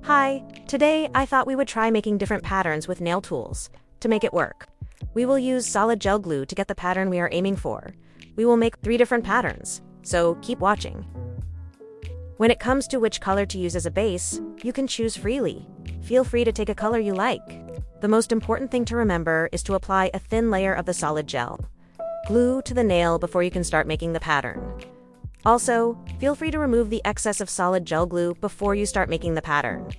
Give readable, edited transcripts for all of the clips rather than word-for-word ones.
Hi, today I thought we would try making different patterns with nail tools. To make it work, we will use solid gel glue to get the pattern we are aiming for. We will make 3 different patterns, so keep watching. When it comes to which color to use as a base, you can choose freely. Feel free to take a color you like. The most important thing to remember is to apply a thin layer of the solid gel glue to the nail before you can start making the pattern. Also, feel free to remove the excess of solid gel glue before you start making the pattern.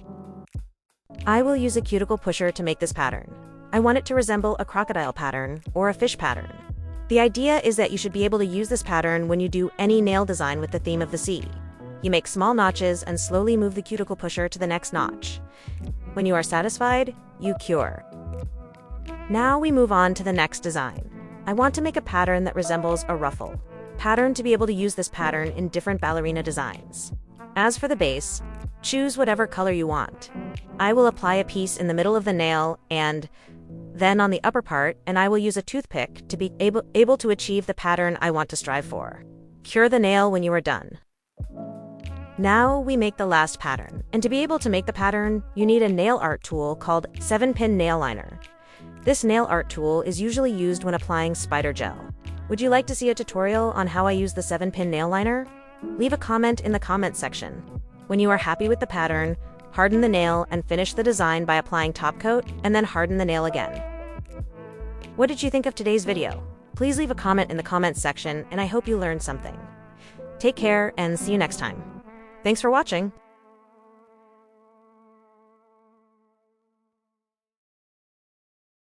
I will use a cuticle pusher to make this pattern. I want it to resemble a crocodile pattern or a fish pattern. The idea is that you should be able to use this pattern when you do any nail design with the theme of the sea. You make small notches and slowly move the cuticle pusher to the next notch. When you are satisfied, you cure. Now we move on to the next design. I want to make a pattern that resembles a ruffle pattern to be able to use this pattern in different ballerina designs. As for the base, choose whatever color you want. I will apply a piece in the middle of the nail and then on the upper part, and I will use a toothpick to be able to achieve the pattern I want to strive for. Cure the nail when you are done. Now we make the last pattern, and to be able to make the pattern, you need a nail art tool called 7-pin nail liner. This nail art tool is usually used when applying spider gel. Would you like to see a tutorial on how I use the 7-pin nail liner? Leave a comment in the comment section. When you are happy with the pattern, harden the nail and finish the design by applying top coat and then harden the nail again. What did you think of today's video? Please leave a comment in the comments section, and I hope you learned something. Take care and see you next time. Thanks for watching.